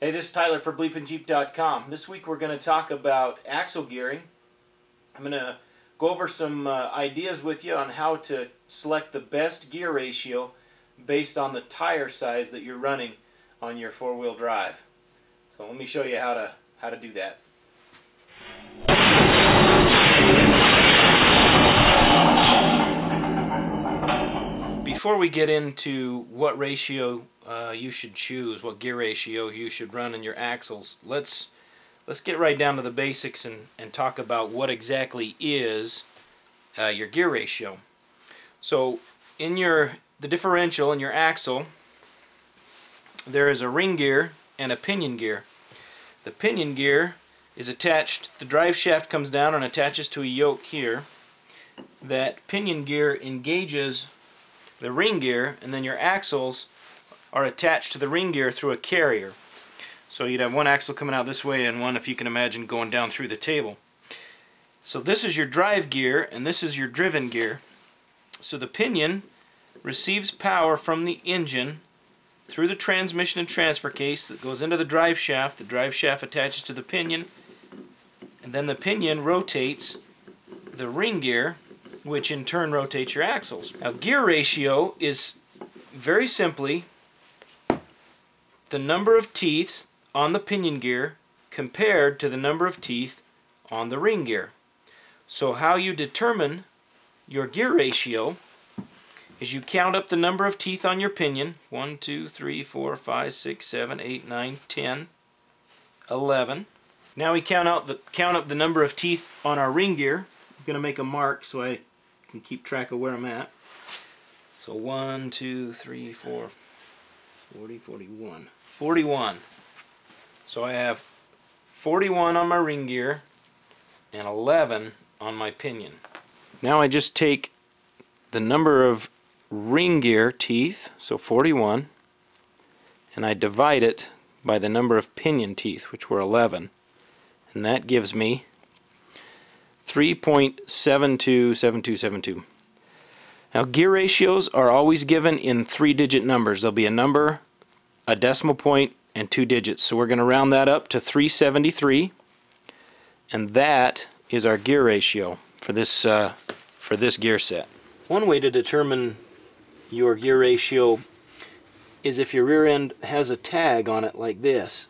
Hey, this is Tyler for BleepinJeep.com. This week we're going to talk about axle gearing. I'm going to go over some ideas with you on how to select the best gear ratio based on the tire size that you're running on your four-wheel drive. So let me show you how to do that. Before we get into what ratio you should choose, what gear ratio you should run in your axles, let's get right down to the basics and talk about what exactly is your gear ratio. So in the differential in your axle, there is a ring gear and a pinion gear. The pinion gear is attached, the drive shaft comes down and attaches to a yoke here. That pinion gear engages the ring gear, and then your axles are attached to the ring gear through a carrier. So you'd have one axle coming out this way and one, if you can imagine, going down through the table. So this is your drive gear and this is your driven gear. So the pinion receives power from the engine through the transmission and transfer case that goes into the drive shaft. The drive shaft attaches to the pinion, and then the pinion rotates the ring gear, which in turn rotates your axles. Now, gear ratio is very simply the number of teeth on the pinion gear compared to the number of teeth on the ring gear. So how you determine your gear ratio is you count up the number of teeth on your pinion. 1, 2, 3, 4, 5, 6, 7, 8, 9, 10, 11. Now we count up the number of teeth on our ring gear. I'm going to make a mark so I can keep track of where I'm at. So 1, 2, 3, 4, 40, 41. 41. So I have 41 on my ring gear and 11 on my pinion. Now I just take the number of ring gear teeth, so 41, and I divide it by the number of pinion teeth, which were 11, and that gives me 3.727272. Now, gear ratios are always given in 3-digit numbers. There'll be a number, a decimal point, and 2 digits. So we're going to round that up to 373, and that is our gear ratio for this gear set. One way to determine your gear ratio is if your rear end has a tag on it like this.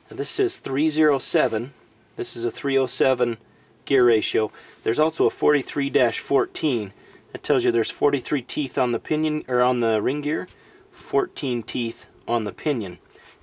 Now, this says 307. This is a 307 gear ratio. There's also a 43-14 that tells you there's 43 teeth on the pinion, or on the ring gear, 14 teeth on the pinion.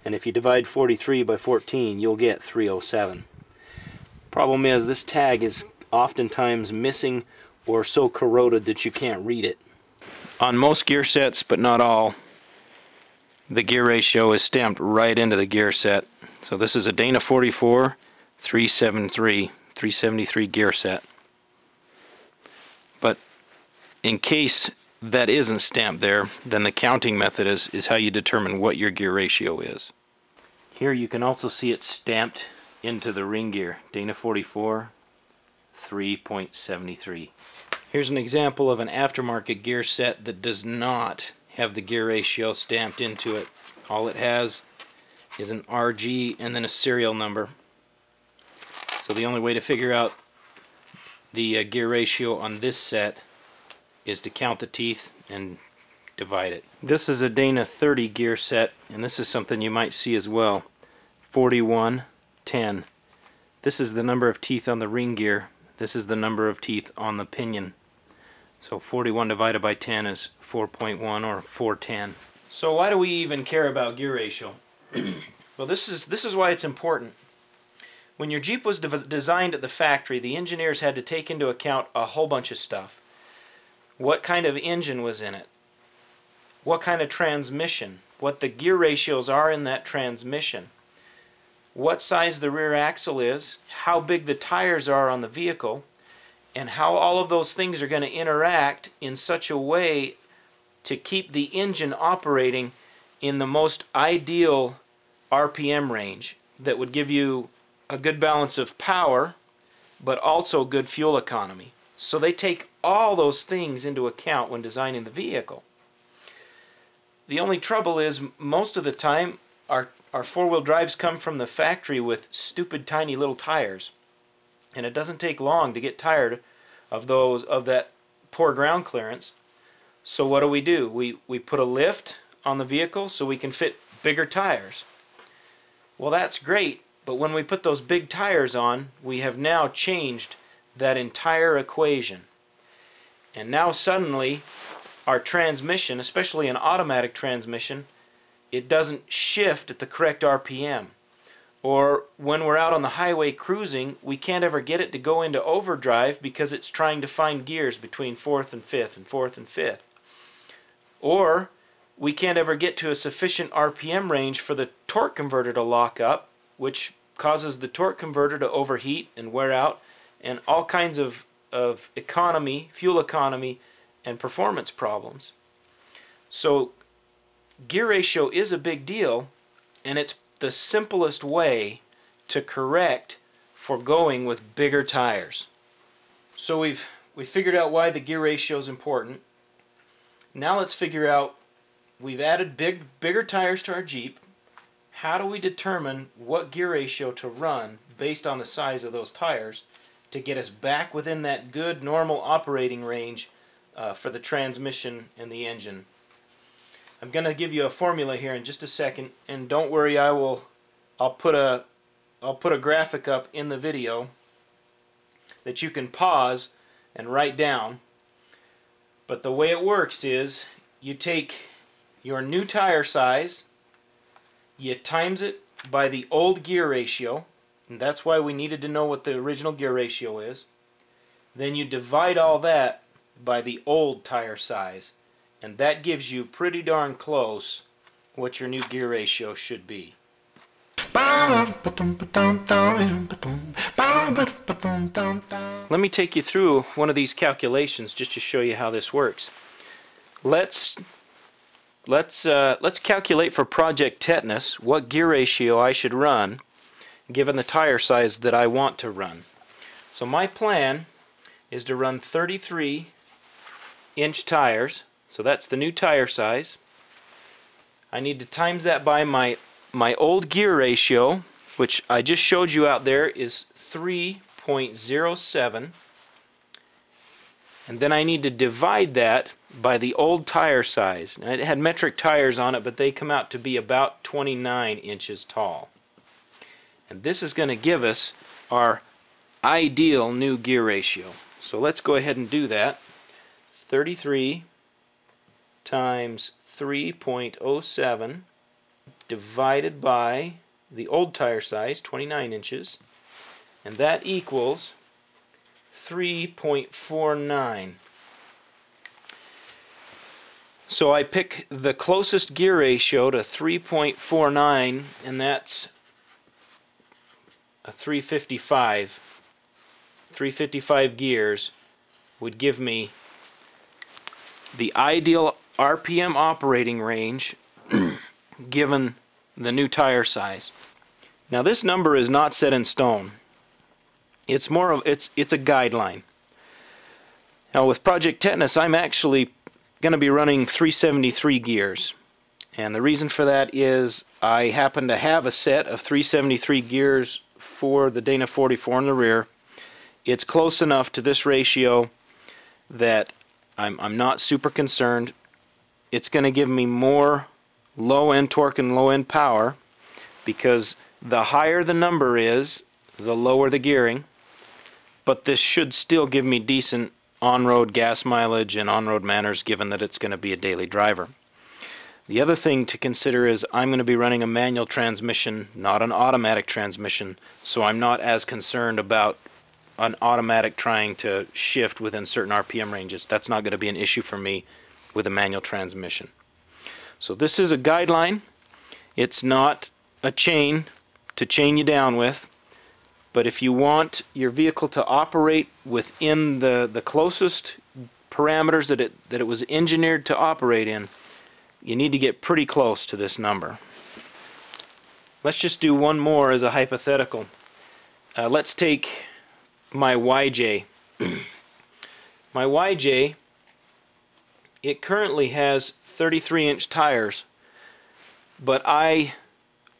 And if you divide 43 by 14, you'll get 307. Problem is, this tag is oftentimes missing or so corroded that you can't read it. On most gear sets, but not all, the gear ratio is stamped right into the gear set. So this is a Dana 44 373 gear set. But in case that isn't stamped there, then the counting method is how you determine what your gear ratio is. Here you can also see it stamped into the ring gear, Dana 44 3.73. Here's an example of an aftermarket gear set that does not have the gear ratio stamped into it. All it has is an RG and then a serial number. So the only way to figure out the gear ratio on this set is to count the teeth and divide it. This is a Dana 30 gear set, and this is something you might see as well. 4110. This is the number of teeth on the ring gear. This is the number of teeth on the pinion. So 41 divided by 10 is 4.1, or 410. So why do we even care about gear ratio? Well, this is why it's important. When your Jeep was designed at the factory, the engineers had to take into account a whole bunch of stuff. What kind of engine was in it? What kind of transmission? What the gear ratios are in that transmission? What size the rear axle is? How big the tires are on the vehicle? And how all of those things are going to interact in such a way to keep the engine operating in the most ideal RPM range that would give you a good balance of power, but also good fuel economy. So they take all those things into account when designing the vehicle. The only trouble is, most of the time, our our four-wheel drives come from the factory with stupid tiny little tires, and it doesn't take long to get tired of that poor ground clearance. So what do? We put a lift on the vehicle so we can fit bigger tires. Well, that's great, but when we put those big tires on, we have now changed that entire equation. And now suddenly our transmission, especially an automatic transmission, it doesn't shift at the correct RPM. Or when we're out on the highway cruising, we can't ever get it to go into overdrive because it's trying to find gears between 4th and 5th and 4th and 5th. Or we can't ever get to a sufficient RPM range for the torque converter to lock up, which causes the torque converter to overheat and wear out, and all kinds of fuel economy and performance problems. So gear ratio is a big deal, and it's the simplest way to correct for going with bigger tires. So we've figured out why the gear ratio is important. Now let's figure out, we've added bigger tires to our Jeep. How do we determine what gear ratio to run based on the size of those tires to get us back within that good normal operating range for the transmission and the engine? I'm going to give you a formula here in just a second, and don't worry, I'll put a graphic up in the video that you can pause and write down. But the way it works is you take your new tire size, you times it by the old gear ratio, and that's why we needed to know what the original gear ratio is. Then you divide all that by the old tire size, and that gives you pretty darn close what your new gear ratio should be. Let me take you through one of these calculations just to show you how this works. Let's calculate for Project Tetanus what gear ratio I should run given the tire size that I want to run. So my plan is to run 33-inch tires. So that's the new tire size. I need to times that by my old gear ratio, which I just showed you out there is 3.07, and then I need to divide that by the old tire size. Now, it had metric tires on it, but they come out to be about 29 inches tall. And this is going to give us our ideal new gear ratio. So let's go ahead and do that. 33 times 3.07 divided by the old tire size, 29 inches, and that equals 3.49. So I pick the closest gear ratio to 3.49, and that's a 355. 355 gears would give me the ideal RPM operating range given the new tire size. Now this number is not set in stone. It's more of it's a guideline. Now with Project Tetanus, I'm actually going to be running 373 gears, and the reason for that is I happen to have a set of 373 gears for the Dana 44 in the rear. It's close enough to this ratio that I'm not super concerned. It's going to give me more low-end torque and low-end power, because the higher the number is, the lower the gearing, but this should still give me decent on-road gas mileage and on-road manners, given that it's going to be a daily driver. The other thing to consider is I'm going to be running a manual transmission, not an automatic transmission, so I'm not as concerned about an automatic trying to shift within certain RPM ranges. That's not going to be an issue for me with a manual transmission. So this is a guideline. It's not a chain to chain you down with, but if you want your vehicle to operate within the closest parameters that it was engineered to operate in, you need to get pretty close to this number. Let's just do one more as a hypothetical. Let's take my YJ. My YJ, it currently has 33-inch tires, but I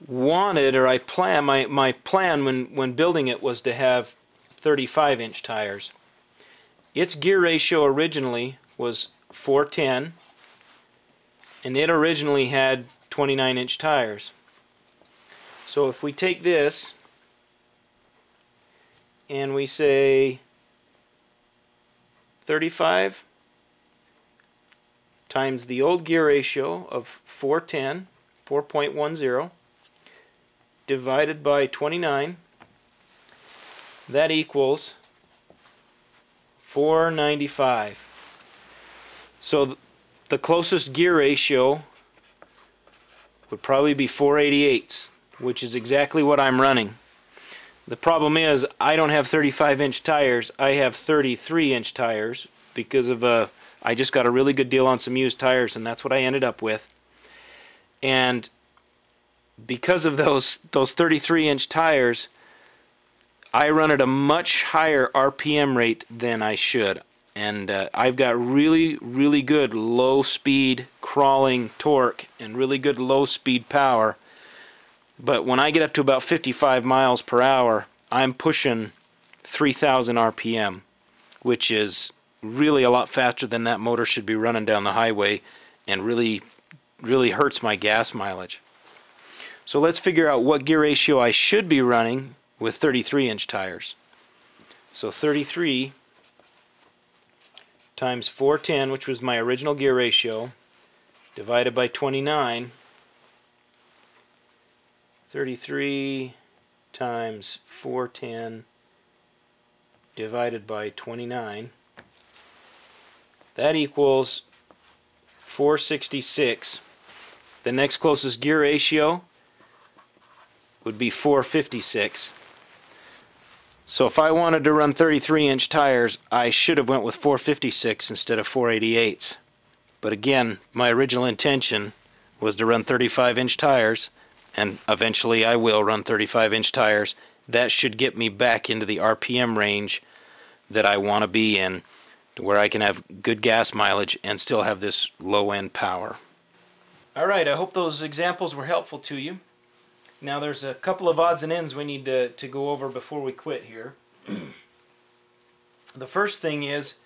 wanted, or my plan when building it was to have 35-inch tires. Its gear ratio originally was 410, and it originally had 29-inch tires. So if we take this and we say 35 times the old gear ratio of 4.10 divided by 29, that equals 495. So the closest gear ratio would probably be 488, which is exactly what I'm running. The problem is I don't have 35-inch tires, I have 33-inch tires because of I just got a really good deal on some used tires, and that's what I ended up with. And because of those 33-inch tires, I run at a much higher RPM rate than I should. And I've got really good low speed crawling torque and really good low speed power. But when I get up to about 55 miles per hour, I'm pushing 3,000 RPM, which is really a lot faster than that motor should be running down the highway, and really hurts my gas mileage. So let's figure out what gear ratio I should be running with 33-inch tires. So 33 times 410, which was my original gear ratio, divided by 29. 33 times 410 divided by 29. That equals 466. The next closest gear ratio would be 456. So if I wanted to run 33-inch tires, I should have went with 456 instead of 488s. But again, my original intention was to run 35-inch tires, and eventually I will run 35-inch tires. That should get me back into the RPM range that I want to be in, where I can have good gas mileage and still have this low-end power. Alright, I hope those examples were helpful to you. Now there's a couple of odds and ends we need to go over before we quit here. The first thing is,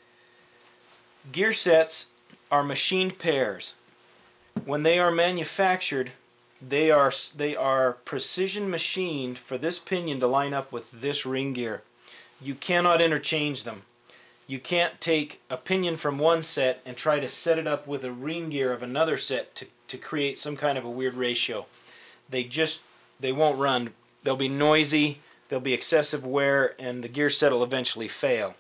gear sets are machined pairs. When they are manufactured, they are precision machined for this pinion to line up with this ring gear. You cannot interchange them. You can't take a pinion from one set and try to set it up with a ring gear of another set to create some kind of a weird ratio. They won't run. They'll be noisy, there'll be excessive wear, and the gear set will eventually fail.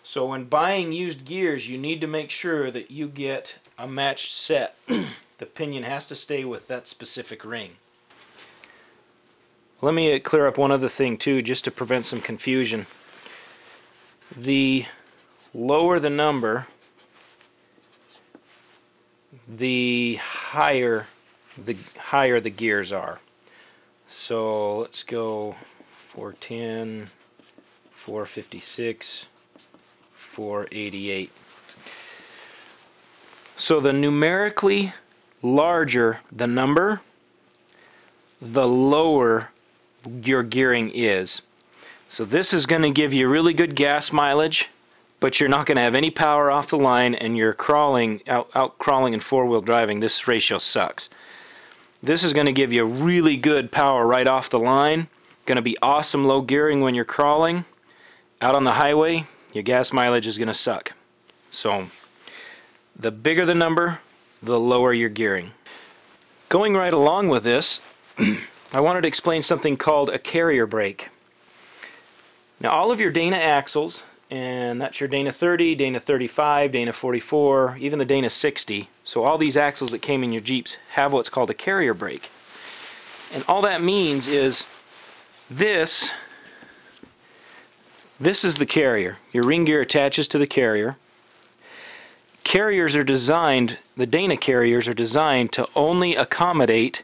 So when buying used gears, you need to make sure that you get a matched set. The pinion has to stay with that specific ring. Let me clear up one other thing too, just to prevent some confusion. The lower the number, the higher the gears are. So let's go 410, 456, 488. So the numerically larger the number, the lower your gearing is. So this is going to give you really good gas mileage, but you're not going to have any power off the line, and you're crawling out crawling and four-wheel driving. This ratio sucks. This is going to give you really good power right off the line. Going to be awesome low gearing when you're crawling. Out on the highway, your gas mileage is going to suck. So the bigger the number, the lower your gearing. Going right along with this, I wanted to explain something called a carrier brake. Now all of your Dana axles, and that's your Dana 30, Dana 35, Dana 44, even the Dana 60. So all these axles that came in your Jeeps have what's called a carrier brake. And all that means is this is the carrier. Your ring gear attaches to the carrier. Carriers are designed, the Dana carriers are designed to only accommodate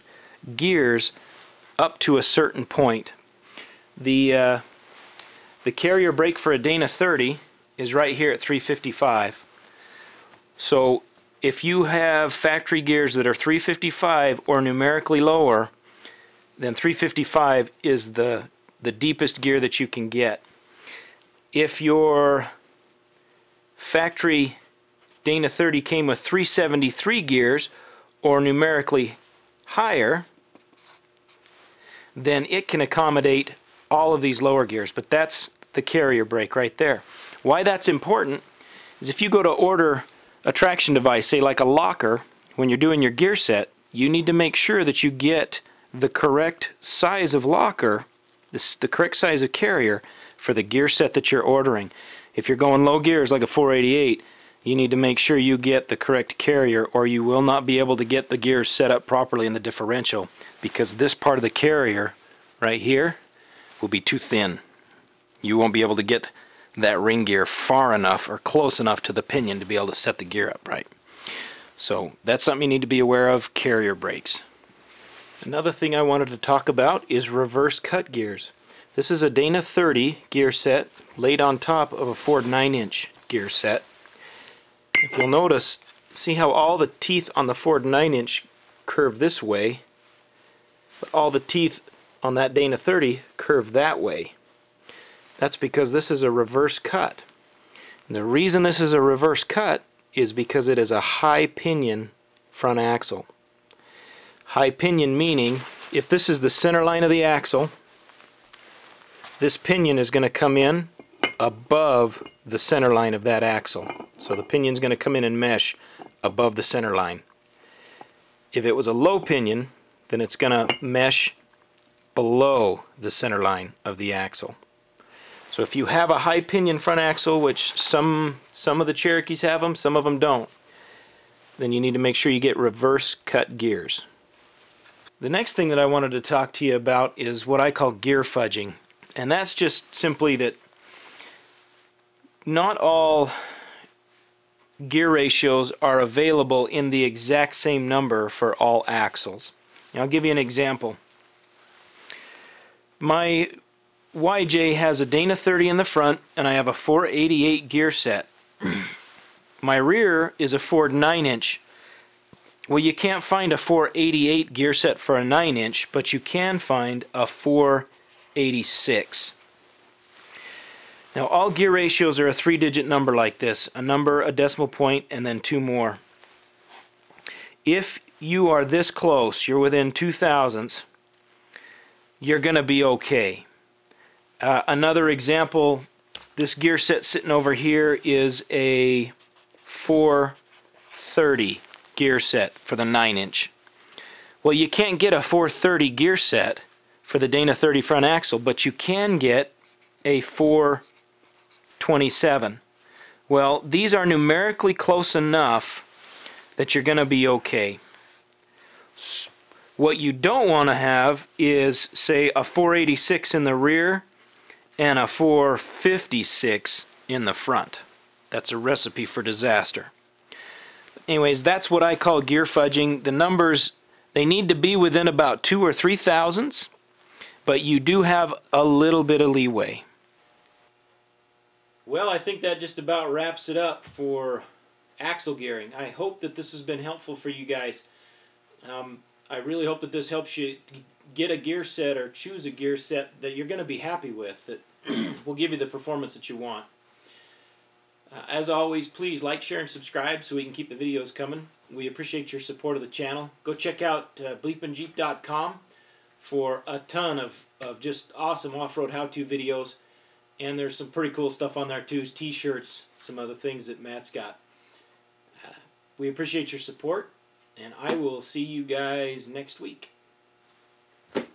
gears up to a certain point. The carrier brake for a Dana 30 is right here at 355. So if you have factory gears that are 355 or numerically lower, then 355 is the deepest gear that you can get. If your factory Dana 30 came with 373 gears or numerically higher, then it can accommodate all of these lower gears, but that's the carrier brake right there. Why that's important is if you go to order a traction device, say like a locker, when you're doing your gear set, you need to make sure that you get the correct size of locker, the correct size of carrier for the gear set that you're ordering. If you're going low gears like a 488, you need to make sure you get the correct carrier, or you will not be able to get the gears set up properly in the differential, because this part of the carrier right here will be too thin. You won't be able to get that ring gear far enough or close enough to the pinion to be able to set the gear up right. So that's something you need to be aware of, carrier brakes. Another thing I wanted to talk about is reverse cut gears. This is a Dana 30 gear set laid on top of a Ford 9-inch gear set. If you'll notice, see how all the teeth on the Ford 9-inch curve this way, but all the teeth on that Dana 30 curve that way. That's because this is a reverse cut. And the reason this is a reverse cut is because it is a high pinion front axle. High pinion meaning, if this is the center line of the axle, this pinion is going to come in above the center line of that axle. So the pinion is going to come in and mesh above the center line. If it was a low pinion, then it's going to mesh below the center line of the axle. So if you have a high pinion front axle, which some of the Cherokees have them, some of them don't, then you need to make sure you get reverse cut gears. The next thing that I wanted to talk to you about is what I call gear fudging. And that's just simply that not all gear ratios are available in the exact same number for all axles. Now, I'll give you an example. My YJ has a Dana 30 in the front, and I have a 488 gear set. My rear is a Ford 9-inch. Well, you can't find a 488 gear set for a 9-inch, but you can find a 486. Now, all gear ratios are a 3-digit number like this. A number, a decimal point, and then 2 more. If you are this close, you're within 2 thousandths, you're going to be okay. Another example, this gear set sitting over here is a 430 gear set for the 9-inch. Well, you can't get a 430 gear set for the Dana 30 front axle, but you can get a 427. Well, these are numerically close enough that you're going to be okay. What you don't want to have is, say, a 486 in the rear and a 456 in the front. That's a recipe for disaster. Anyways, that's what I call gear fudging. The numbers, they need to be within about 2 or 3 thousandths, but you do have a little bit of leeway. Well, I think that just about wraps it up for axle gearing. I hope that this has been helpful for you guys. I really hope that this helps you get a gear set or choose a gear set that you're going to be happy with, that will give you the performance that you want. As always, please like, share, and subscribe so we can keep the videos coming. We appreciate your support of the channel. Go check out BleepinJeep.com for a ton of just awesome off-road how-to videos. And there's some pretty cool stuff on there too, t-shirts, some other things that Matt's got. We appreciate your support, and I will see you guys next week.